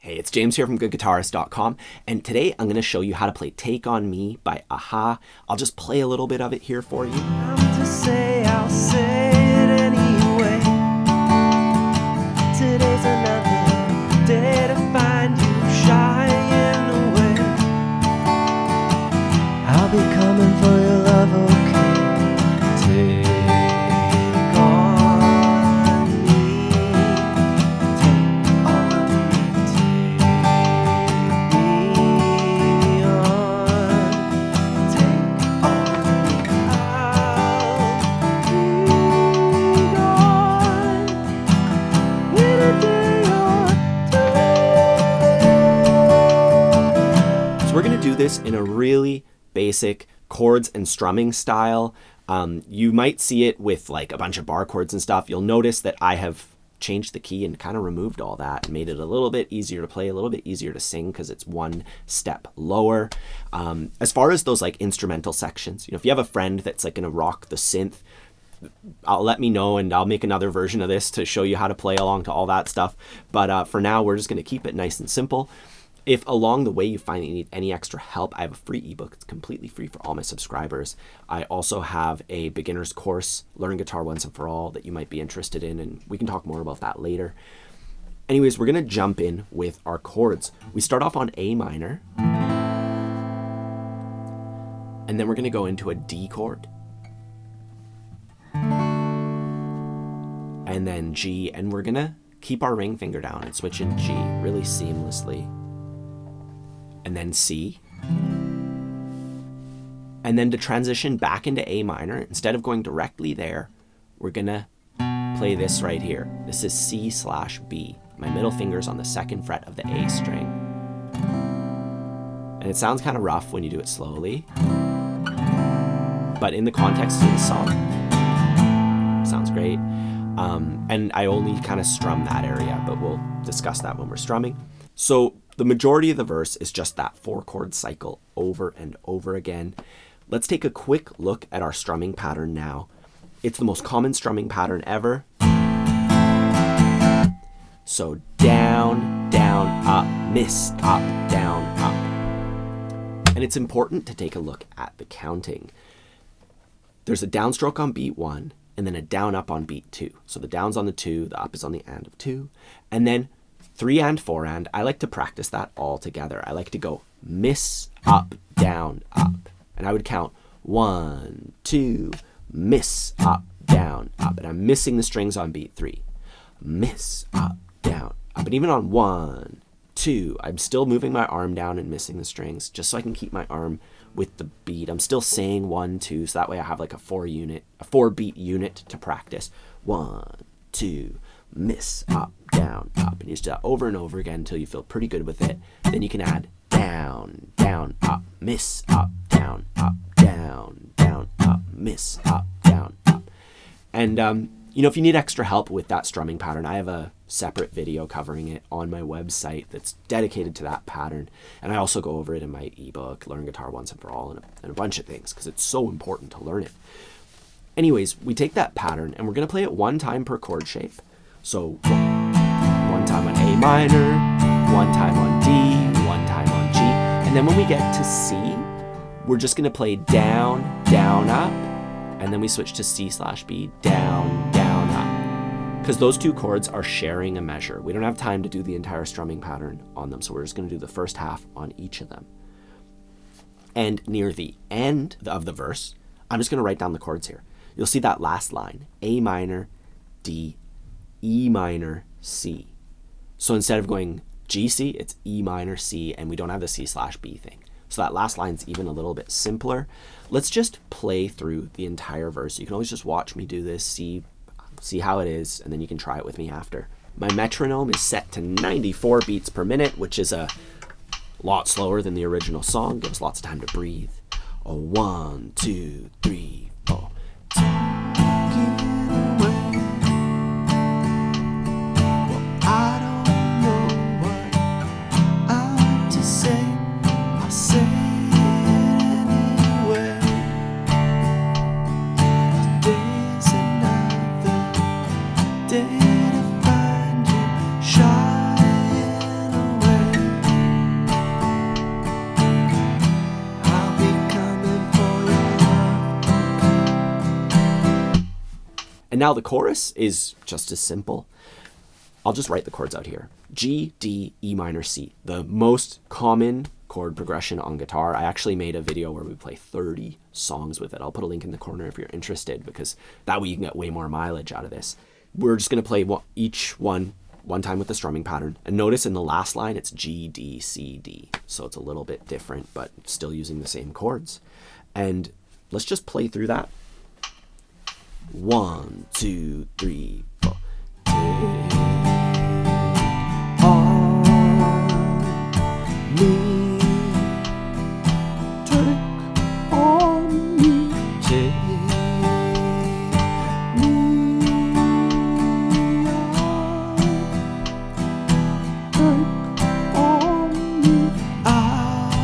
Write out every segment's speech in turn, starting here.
Hey, it's James here from GoodGuitarist.com, and today I'm going to show you how to play Take On Me by a-ha. I'll just play a little bit of it here for you. To say, I'll say it anyway. Today's another day to find you shying away. I'll be coming for your love, okay? Take on me. Take on me. Take me on. Take on me. I'll be gone in a day or two. So we're going to do this in a really basic chords and strumming style. You might see it with like a bunch of bar chords and stuff. You'll notice that I have changed the key and kind of removed all that and made it a little bit easier to play, a little bit easier to sing because it's one step lower. As far as those like instrumental sections, if you have a friend that's like going to rock the synth, let me know and I'll make another version of this to show you how to play along to all that stuff. But for now, we're just going to keep it nice and simple. If along the way you find you need any extra help, I have a free ebook. It's completely free for all my subscribers. I also have a beginner's course, Learn Guitar Once and For All, that you might be interested in, and we can talk more about that later. Anyways, we're going to jump in with our chords. We start off on A minor, and then we're going to go into a D chord, and then G, and we're going to keep our ring finger down and switch in G really seamlessly. And then C. And then to transition back into A minor, instead of going directly there, we're gonna play this right here. This is C/B. My middle finger's on the second fret of the A string. And it sounds kind of rough when you do it slowly, but in the context of the song, sounds great. And I only kind of strum that area, but we'll discuss that when we're strumming. So the majority of the verse is just that 4-chord cycle over and over again. Let's take a quick look at our strumming pattern now. It's the most common strumming pattern ever. So down, down, up, miss, up, down, up. And it's important to take a look at the counting. There's a downstroke on beat 1 and then a down up on beat 2. So the down's on the 2, the up is on the and of 2, and then 3 and 4 and. I like to practice that all together. I like to go miss, up, down, up. And I would count 1, 2, miss, up, down, up. And I'm missing the strings on beat 3. Miss, up, down, up. And even on 1, 2, I'm still moving my arm down and missing the strings just so I can keep my arm with the beat. I'm still saying 1, 2, so that way I have like a 4-beat unit to practice. 1, 2, miss, up, down, up. And you just do that over and over again until you feel pretty good with it. Then you can add down, down, up, miss, up, down, down, up, miss, up, down, up. And, if you need extra help with that strumming pattern, I have a separate video covering it on my website that's dedicated to that pattern. And I also go over it in my ebook, Learn Guitar Once and For All, and a bunch of things because it's so important to learn it. Anyways, we take that pattern and we're going to play it one time per chord shape. So one time on A minor, one time on D, one time on G. And then when we get to C, we're just going to play down, down, up. And then we switch to C/B, down, down, up. Because those two chords are sharing a measure. We don't have time to do the entire strumming pattern on them. So we're just going to do the first half on each of them. And near the end of the verse, I'm just going to write down the chords here. You'll see that last line, A minor, D, E minor, C. So instead of going G, C, it's E minor, C, and we don't have the C/B thing. So that last line's even a little bit simpler. Let's just play through the entire verse. You can always just watch me do this, see how it is, and then you can try it with me after. My metronome is set to 94 beats per minute, which is a lot slower than the original song. Gives lots of time to breathe. 1, 2, 3, 4. Day to find you shying away. now the chorus is just as simple. I'll just write the chords out here. G, D, E minor, C. The most common chord progression on guitar. I actually made a video where we play 30 songs with it. I'll put a link in the corner if you're interested, because that way you can get way more mileage out of this. We're just going to play each one time with the strumming pattern. And notice in the last line, it's G, D, C, D. So it's a little bit different, but still using the same chords. And let's just play through that. 1, 2, 3, 4.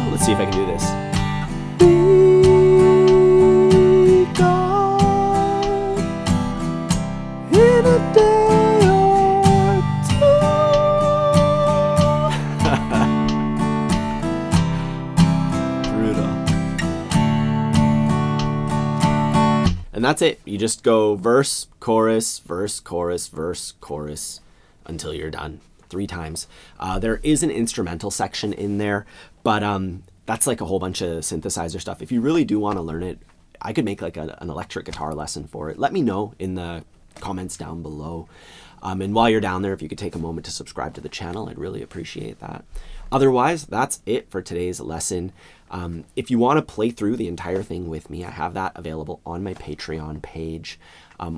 Let's see if I can do this. And that's it. You just go verse, chorus, verse, chorus, verse, chorus until you're done 3 times. There is an instrumental section in there, but that's like a whole bunch of synthesizer stuff. If you really do want to learn it, I could make like an electric guitar lesson for it. Let me know in the comments down below. And while you're down there, if you could take a moment to subscribe to the channel, I'd really appreciate that. Otherwise, that's it for today's lesson. If you want to play through the entire thing with me, I have that available on my Patreon page.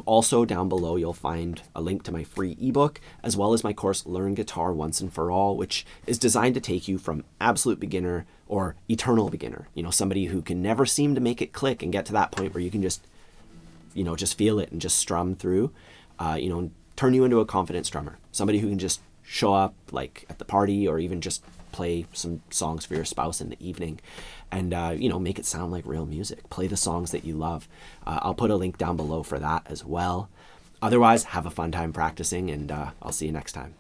Also down below, you'll find a link to my free ebook, as well as my course, Learn Guitar Once and For All, which is designed to take you from absolute beginner or eternal beginner, you know, somebody who can never seem to make it click and get to that point where you can just, you know, just feel it and just strum through, you know, turn you into a confident strummer, somebody who can just show up like at the party or even just play some songs for your spouse in the evening and, you know, make it sound like real music. Play the songs that you love. I'll put a link down below for that as well. Otherwise, have a fun time practicing, and I'll see you next time.